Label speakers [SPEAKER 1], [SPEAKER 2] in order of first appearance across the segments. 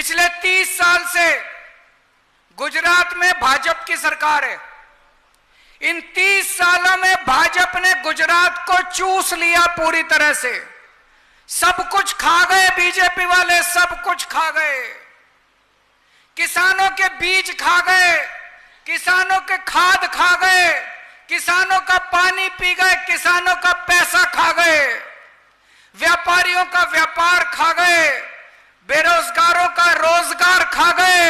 [SPEAKER 1] पिछले 30 साल से गुजरात में भाजपा की सरकार है। इन 30 सालों में भाजपा ने गुजरात को चूस लिया पूरी तरह से। सब कुछ खा गए बीजेपी वाले, सब कुछ खा गए। किसानों के बीज खा गए, किसानों के खाद खा गए, किसानों का पानी पी गए, किसानों का पैसा खा गए, व्यापारियों का व्यापार खा गए, बेरोजगारों का रोजगार खा गए,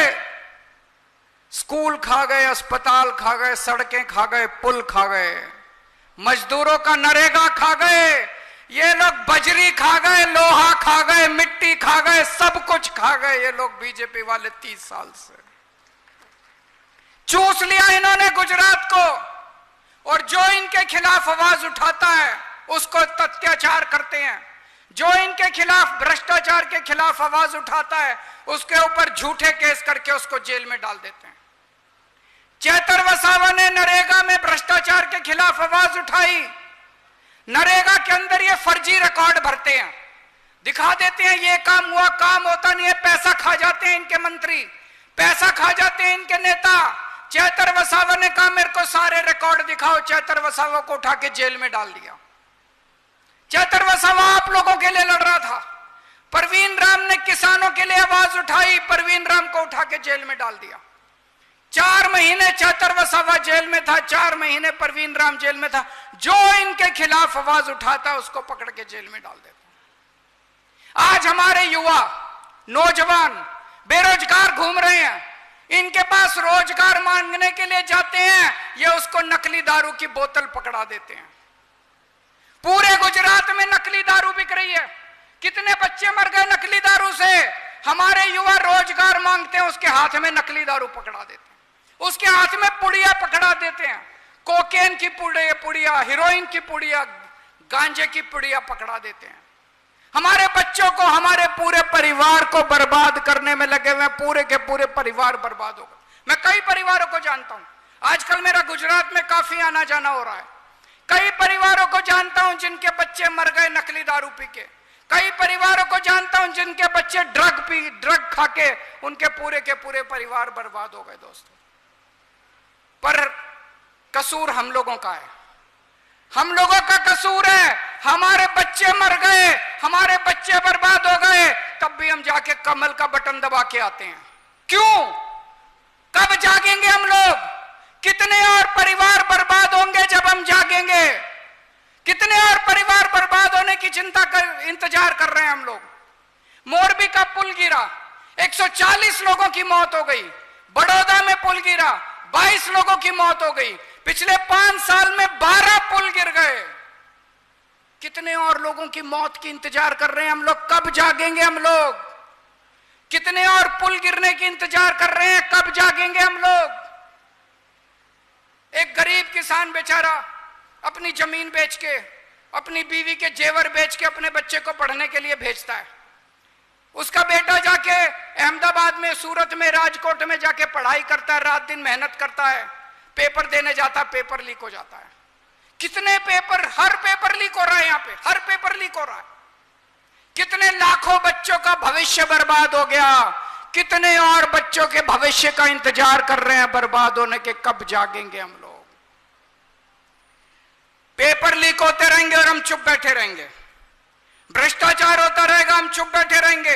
[SPEAKER 1] स्कूल खा गए, अस्पताल खा गए, सड़कें खा गए, पुल खा गए, मजदूरों का नरेगा खा गए, ये लोग बजरी खा गए, लोहा खा गए, मिट्टी खा गए, सब कुछ खा गए ये लोग बीजेपी वाले। 30 साल से चूस लिया इन्होंने गुजरात को। और जो इनके खिलाफ आवाज उठाता है उसको अत्याचार करते हैं। जो इनके खिलाफ भ्रष्टाचार के खिलाफ आवाज उठाता है उसके ऊपर झूठे केस करके उसको जेल में डाल देते हैं। चेतर वसावा ने नरेगा में भ्रष्टाचार के खिलाफ आवाज उठाई। नरेगा के अंदर ये फर्जी रिकॉर्ड भरते हैं, दिखा देते हैं ये काम हुआ, काम होता नहीं है, पैसा खा जाते हैं इनके मंत्री, पैसा खा जाते हैं इनके नेता। चेतर वसावा ने कहा मेरे को सारे रिकॉर्ड दिखाओ, चेतर वसावा को उठा के जेल में डाल दिया। चेतर वसावा आप लोगों के लिए लड़ रहा था। परवीन राम ने किसानों के लिए आवाज उठाई, परवीन राम को उठा के जेल में डाल दिया। 4 महीने चेतर वसावा जेल में था, 4 महीने परवीन राम जेल में था। जो इनके खिलाफ आवाज उठाता उसको पकड़ के जेल में डाल देता। आज हमारे युवा नौजवान बेरोजगार घूम रहे हैं, इनके पास रोजगार मांगने के लिए जाते हैं, ये उसको नकली दारू की बोतल पकड़ा देते हैं। पूरे गुजरात में नकली दारू बिक रही है। कितने बच्चे मर गए नकली दारू से। हमारे युवा रोजगार मांगते हैं, उसके हाथ में नकली दारू पकड़ा देते हैं, उसके हाथ में पुड़िया पकड़ा देते हैं, कोकेन की पुड़िया, हीरोइन की पुड़िया, गांजे की पुड़िया पकड़ा देते हैं। हमारे बच्चों को, हमारे पूरे परिवार को बर्बाद करने में लगे हुए, पूरे के पूरे परिवार बर्बाद हो गए। मैं कई परिवारों को जानता हूं, आजकल मेरा गुजरात में काफी आना जाना हो रहा है। कई परिवारों को जानता हूं जिनके बच्चे मर गए नकली दारू पी के। कई परिवारों को जानता हूं जिनके बच्चे ड्रग खा के उनके पूरे के पूरे परिवार बर्बाद हो गए। दोस्तों, पर कसूर हम लोगों का है, हम लोगों का कसूर है। हमारे बच्चे मर गए, हमारे बच्चे बर्बाद हो गए, तब भी हम जाके कमल का बटन दबा के आते हैं। क्यों? कब जागेंगे हम लोग? कितने और परिवार बर्बाद होंगे जब हम जागेंगे? कितने और परिवार बर्बाद होने की इंतजार कर रहे हैं हम लोग। मोरबी का पुल गिरा, 140 लोगों की मौत हो गई। बड़ौदा में पुल गिरा, 22 लोगों की मौत हो गई। पिछले 5 साल में 12 पुल गिर गए। कितने और लोगों की मौत की इंतजार कर रहे हैं हम लोग। कब जागेंगे हम लोग? कितने और पुल गिरने की इंतजार कर रहे हैं, कब जागेंगे हम लोग? एक गरीब किसान बेचारा अपनी जमीन बेच के, अपनी बीवी के जेवर बेच के अपने बच्चे को पढ़ने के लिए भेजता है। उसका बेटा जाके अहमदाबाद में, सूरत में, राजकोट में जाके पढ़ाई करता है, रात दिन मेहनत करता है, पेपर देने जाता है, पेपर लीक हो जाता है। कितने पेपर, हर पेपर लीक हो रहा है, यहां पे हर पेपर लीक हो रहा है। कितने लाखों बच्चों का भविष्य बर्बाद हो गया। कितने और बच्चों के भविष्य का इंतजार कर रहे हैं बर्बाद होने के, कब जागेंगे हम लोग? पेपर लीक होते रहेंगे और हम चुप बैठे रहेंगे। भ्रष्टाचार होता रहेगा, हम चुप बैठे रहेंगे।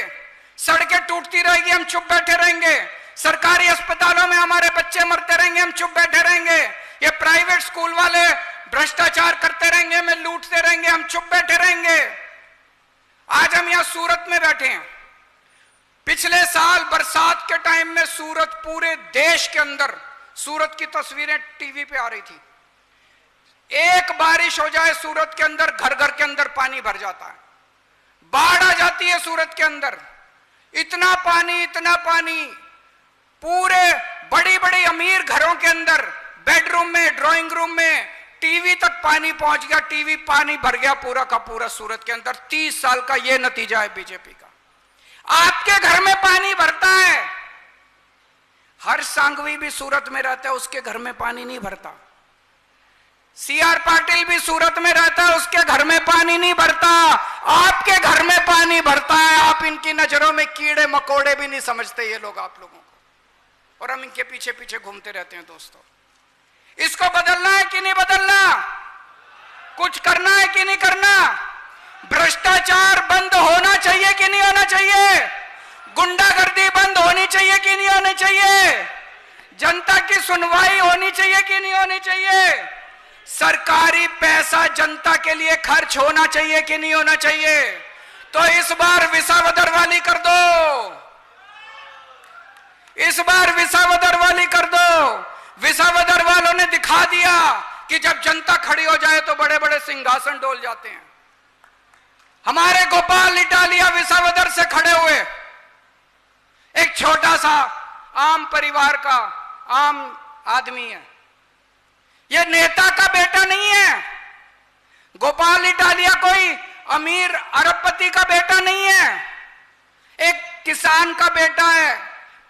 [SPEAKER 1] सड़कें टूटती रहेगी, हम चुप बैठे रहेंगे। सरकारी अस्पतालों में हमारे बच्चे मरते रहेंगे, हम चुप बैठे रहेंगे। ये प्राइवेट स्कूल वाले भ्रष्टाचार करते रहेंगे, हमें लूटते रहेंगे, हम चुप बैठे रहेंगे। आज हम यहां सूरत में बैठे हैं। पिछले साल बरसात के टाइम में सूरत, पूरे देश के अंदर सूरत की तस्वीरें टीवी पे आ रही थी। एक बारिश हो जाए सूरत के अंदर, घर घर के अंदर पानी भर जाता है, बाढ़ आ जाती है सूरत के अंदर। इतना पानी, इतना पानी, पूरे बड़ी बड़ी अमीर घरों के अंदर बेडरूम में, ड्राइंग रूम में, टीवी तक पानी पहुंच गया। टीवी पानी भर गया पूरा का पूरा सूरत के अंदर। 30 साल का यह नतीजा है बीजेपी का। आपके घर में पानी भरता है, हर सांगवी भी सूरत में रहता है, उसके घर में पानी नहीं भरता। सीआर पाटिल भी सूरत में रहता है, उसके घर में पानी नहीं भरता, आपके घर में पानी भरता है। आप इनकी नजरों में कीड़े मकोड़े भी नहीं समझते ये लोग आप लोगों को, और हम इनके पीछे पीछे घूमते रहते हैं। दोस्तों, इसको बदलना है कि नहीं बदलना? कुछ करना है कि नहीं करना? भ्रष्टाचार बंद होना चाहिए कि नहीं होना चाहिए? गुंडागर्दी बंद होनी चाहिए कि नहीं होनी चाहिए? जनता की सुनवाई होनी चाहिए कि नहीं होनी चाहिए? सरकारी पैसा जनता के लिए खर्च होना चाहिए कि नहीं होना चाहिए? तो इस बार विसावदर वाली कर दो, इस बार विसावदर वाली कर दो। विसावदर वालों ने दिखा दिया कि जब जनता खड़ी हो जाए तो बड़े बड़े सिंहासन डोल जाते हैं। हमारे गोपाल इटालिया विसावदर से खड़े हुए, एक छोटा सा आम परिवार का आम आदमी है, यह नेता का बेटा नहीं है। गोपाल इटालिया कोई अमीर अरबपति का बेटा नहीं है, एक किसान का बेटा है।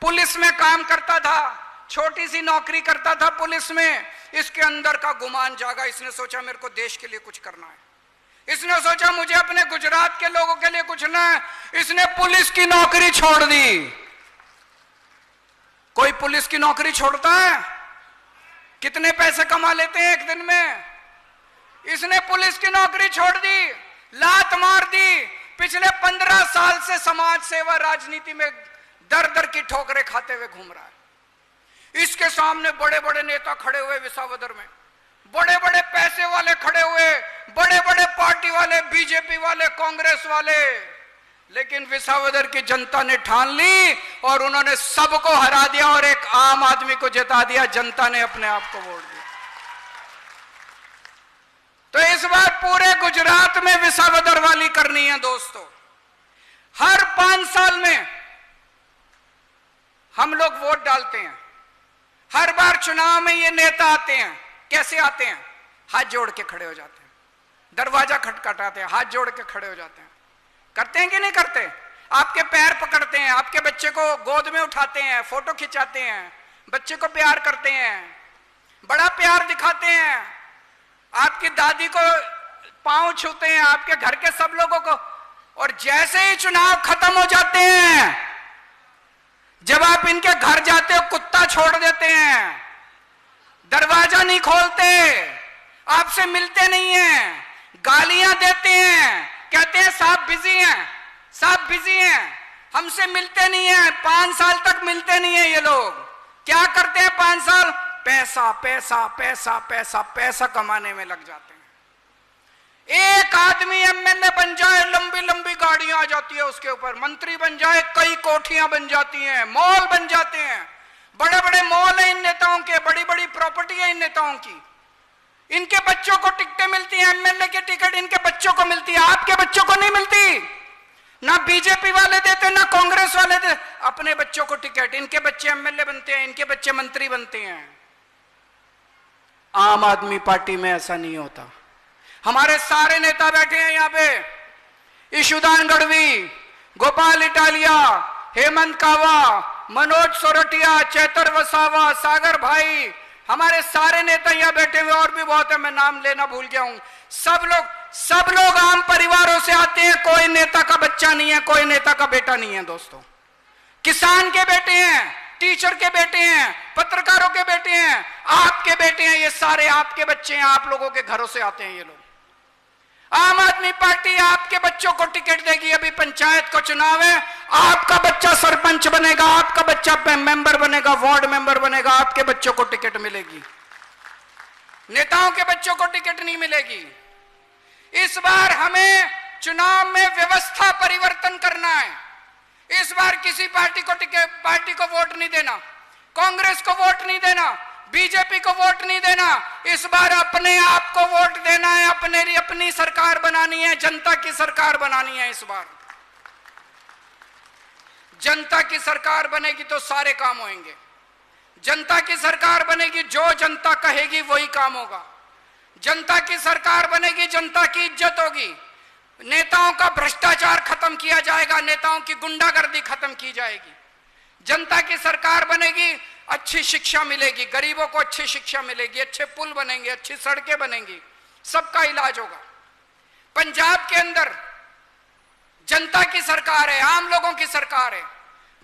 [SPEAKER 1] पुलिस में काम करता था, छोटी सी नौकरी करता था पुलिस में। इसके अंदर का गुमान जागा, इसने सोचा मेरे को देश के लिए कुछ करना है। इसने सोचा मुझे अपने गुजरात के लोगों के लिए कुछ ना है। इसने पुलिस की नौकरी छोड़ दी। कोई पुलिस की नौकरी छोड़ता है? कितने पैसे कमा लेते हैं एक दिन में? इसने पुलिस की नौकरी छोड़ दी, लात मार दी। पिछले 15 साल से समाज सेवा राजनीति में दर दर की ठोकरें खाते हुए घूम रहा है। इसके सामने बड़े बड़े नेता खड़े हुए विसावदर में, बड़े बड़े पैसे वाले खड़े हुए, बड़े बड़े पार्टी वाले, बीजेपी वाले, कांग्रेस वाले। लेकिन विसावदर की जनता ने ठान ली और उन्होंने सबको हरा दिया और एक आम आदमी को जिता दिया। जनता ने अपने आप को वोट दिया। तो इस बार पूरे गुजरात में विसावदर वाली करनी है दोस्तों। हर 5 साल में हम लोग वोट डालते हैं। हर बार चुनाव में ये नेता आते हैं। कैसे आते हैं? हाथ जोड़ के खड़े हो जाते हैं, दरवाजा खटखटाते हैं, हाथ जोड़ के खड़े हो जाते हैं। करते हैं कि नहीं करते? आपके पैर पकड़ते हैं, आपके बच्चे को गोद में उठाते हैं, फोटो खिंचाते हैं, बच्चे को प्यार करते हैं, बड़ा प्यार दिखाते हैं, आपकी दादी को पांव छूते हैं, आपके घर के सब लोगों को। और जैसे ही चुनाव खत्म हो जाते हैं, जब आप इनके घर जाते हो कुत्ता छोड़ देते हैं, दरवाजा नहीं खोलते, आपसे मिलते नहीं हैं, गालियां देते हैं, कहते हैं साहब बिजी हैं, साहब बिजी हैं, हमसे मिलते नहीं हैं। 5 साल तक मिलते नहीं है ये लोग। क्या करते हैं 5 साल? पैसा पैसा पैसा पैसा पैसा कमाने में लग जाते हैं। एक आदमी एमएलए बन जाए, लंबी लंबी गाड़ियां आ जाती है उसके ऊपर, मंत्री बन जाए, कई कोठियां बन जाती हैं, मॉल बन जाते हैं, बड़े बड़े मॉल है इन नेताओं के, बड़ी बड़ी प्रॉपर्टी है इन नेताओं की। इनके बच्चों को टिकटें मिलती हैं, एमएलए की टिकट इनके बच्चों को मिलती है, आपके बच्चों को नहीं मिलती। ना बीजेपी वाले देते, ना कांग्रेस वाले देते अपने बच्चों को टिकट। इनके बच्चे एमएलए बनते हैं, इनके बच्चे मंत्री बनते हैं। आम आदमी पार्टी में ऐसा नहीं होता। हमारे सारे नेता बैठे हैं यहाँ पे, ईशुदान गढ़वी, गोपाल इटालिया, हेमंत कावा, मनोज सोरठिया, चैतर वसावा, सागर भाई, हमारे सारे नेता यहाँ बैठे हुए, और भी बहुत है, मैं नाम लेना भूल गया हूं। सब लोग आम परिवारों से आते हैं। कोई नेता का बच्चा नहीं है, कोई नेता का बेटा नहीं है दोस्तों। किसान के बेटे हैं, टीचर के बेटे हैं, पत्रकारों के बेटे हैं, आपके बेटे हैं, ये सारे आपके बच्चे हैं, आप लोगों के घरों से आते हैं ये लोग। आम आदमी पार्टी आपके बच्चों को टिकट देगी। अभी पंचायत का चुनाव है, आपका बच्चा सरपंच बनेगा, आपका बच्चा मेंबर बनेगा, वार्ड मेंबर बनेगा, आपके बच्चों को टिकट मिलेगी। नेताओं के बच्चों को टिकट नहीं मिलेगी। इस बार हमें चुनाव में व्यवस्था परिवर्तन करना है। इस बार किसी पार्टी को वोट नहीं देना, कांग्रेस को वोट नहीं देना, बीजेपी को वोट नहीं देना। इस बार अपने आप को वोट देना है, अपनी सरकार बनानी है, जनता की सरकार बनानी है। इस बार जनता की सरकार बनेगी तो सारे काम होंगे। जनता की सरकार बनेगी, जो जनता कहेगी वही काम होगा। जनता की सरकार बनेगी, जनता की इज्जत होगी, नेताओं का भ्रष्टाचार खत्म किया जाएगा, नेताओं की गुंडागर्दी खत्म की जाएगी। जनता की सरकार बनेगी, अच्छी शिक्षा मिलेगी, गरीबों को अच्छी शिक्षा मिलेगी, अच्छे पुल बनेंगे, अच्छी सड़कें बनेंगी, सबका इलाज होगा। पंजाब के अंदर जनता की सरकार है, आम लोगों की सरकार है,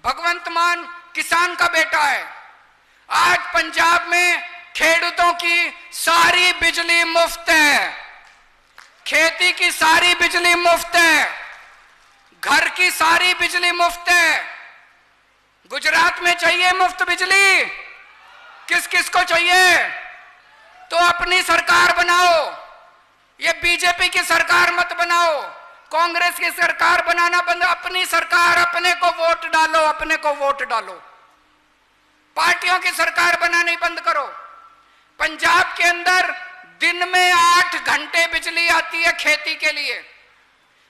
[SPEAKER 1] भगवंत मान किसान का बेटा है। आज पंजाब में खेडूतों की सारी बिजली मुफ्त है, खेती की सारी बिजली मुफ्त है, घर की सारी बिजली मुफ्त है। गुजरात में चाहिए मुफ्त बिजली? किस किस को चाहिए? तो अपनी सरकार बनाओ, ये बीजेपी की सरकार मत बनाओ, कांग्रेस की सरकार बनाना बंद, अपनी सरकार, अपने को वोट डालो, अपने को वोट डालो, पार्टियों की सरकार बनानी बंद करो। पंजाब के अंदर दिन में 8 घंटे बिजली आती है खेती के लिए।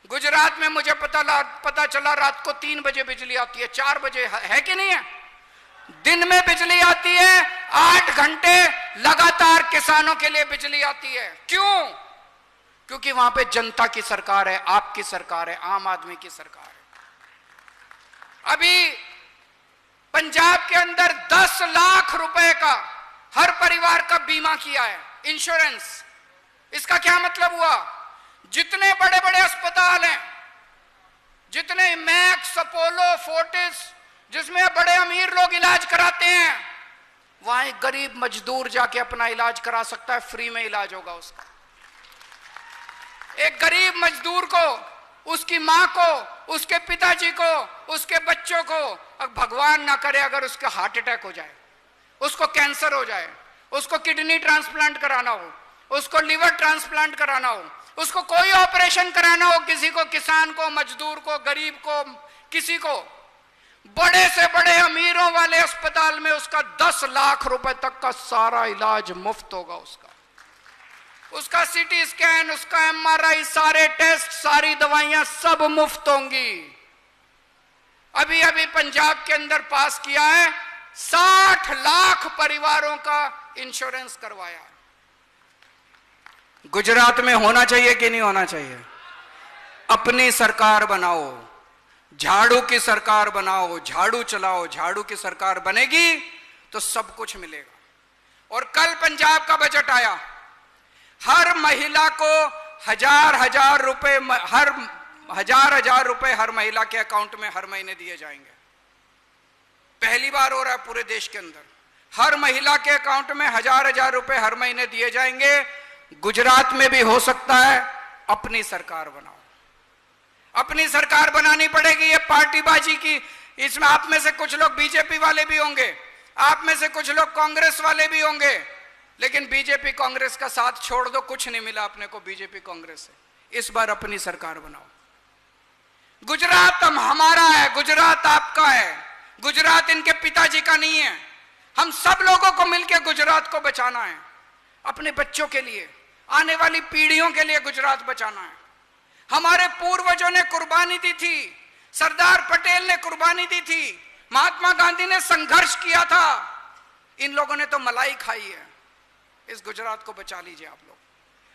[SPEAKER 1] गुजरात में मुझे पता चला रात को 3 बजे बिजली आती है, 4 बजे, है कि नहीं है? दिन में बिजली आती है, 8 घंटे लगातार किसानों के लिए बिजली आती है। क्यों? क्योंकि वहां पे जनता की सरकार है, आपकी सरकार है, आम आदमी की सरकार है। अभी पंजाब के अंदर 10 लाख रुपए का हर परिवार का बीमा किया है, इंश्योरेंस। इसका क्या मतलब हुआ? जितने बड़े बड़े अस्पताल हैं, जितने मैक्स, अपोलो, फोर्टिस, जिसमें बड़े अमीर लोग इलाज कराते हैं, वहां एक गरीब मजदूर जाके अपना इलाज करा सकता है, फ्री में इलाज होगा उसका। एक गरीब मजदूर को, उसकी मां को, उसके पिताजी को, उसके बच्चों को, अब भगवान ना करे अगर उसका हार्ट अटैक हो जाए, उसको कैंसर हो जाए, उसको किडनी ट्रांसप्लांट कराना हो, उसको लिवर ट्रांसप्लांट कराना हो, उसको कोई ऑपरेशन कराना हो, किसी को, किसान को, मजदूर को, गरीब को, किसी को, बड़े से बड़े अमीरों वाले अस्पताल में उसका 10 लाख रुपए तक का सारा इलाज मुफ्त होगा। उसका सीटी स्कैन, उसका MRI, सारे टेस्ट, सारी दवाइयां सब मुफ्त होंगी। अभी अभी पंजाब के अंदर पास किया है, 60 लाख परिवारों का इंश्योरेंस करवाया। गुजरात में होना चाहिए कि नहीं होना चाहिए? अपनी सरकार बनाओ, झाड़ू की सरकार बनाओ, झाड़ू चलाओ, झाड़ू की सरकार बनेगी तो सब कुछ मिलेगा। और कल पंजाब का बजट आया, हर महिला को हजार रुपए, हर हजार रुपए हर महिला के अकाउंट में हर महीने दिए जाएंगे। पहली बार हो रहा है पूरे देश के अंदर, हर महिला के अकाउंट में हजार रुपए हर महीने दिए जाएंगे। गुजरात में भी हो सकता है। अपनी सरकार बनाओ, अपनी सरकार बनानी पड़ेगी। ये पार्टीबाजी की, इसमें आप में से कुछ लोग बीजेपी वाले भी होंगे, आप में से कुछ लोग कांग्रेस वाले भी होंगे, लेकिन बीजेपी कांग्रेस का साथ छोड़ दो, कुछ नहीं मिला अपने को बीजेपी कांग्रेस से। इस बार अपनी सरकार बनाओ। गुजरात हमारा है, गुजरात आपका है, गुजरात इनके पिताजी का नहीं है। हम सब लोगों को मिलकर गुजरात को बचाना है, अपने बच्चों के लिए, आने वाली पीढ़ियों के लिए गुजरात बचाना है। हमारे पूर्वजों ने कुर्बानी दी थी, सरदार पटेल ने कुर्बानी दी थी, महात्मा गांधी ने संघर्ष किया था, इन लोगों ने तो मलाई खाई है। इस गुजरात को बचा लीजिए आप लोग।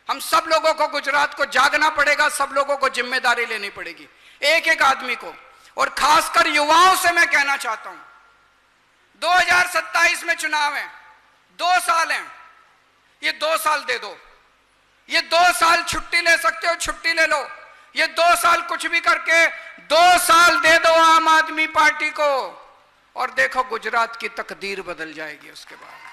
[SPEAKER 1] हम सब लोगों को गुजरात को जागना पड़ेगा, सब लोगों को जिम्मेदारी लेनी पड़ेगी, एक एक आदमी को। और खासकर युवाओं से मैं कहना चाहता हूं, 2027 में चुनाव है, 2 साल हैं, ये 2 साल दे दो, ये 2 साल छुट्टी ले सकते हो, छुट्टी ले लो, ये 2 साल कुछ भी करके 2 साल दे दो आम आदमी पार्टी को, और देखो गुजरात की तकदीर बदल जाएगी उसके बाद।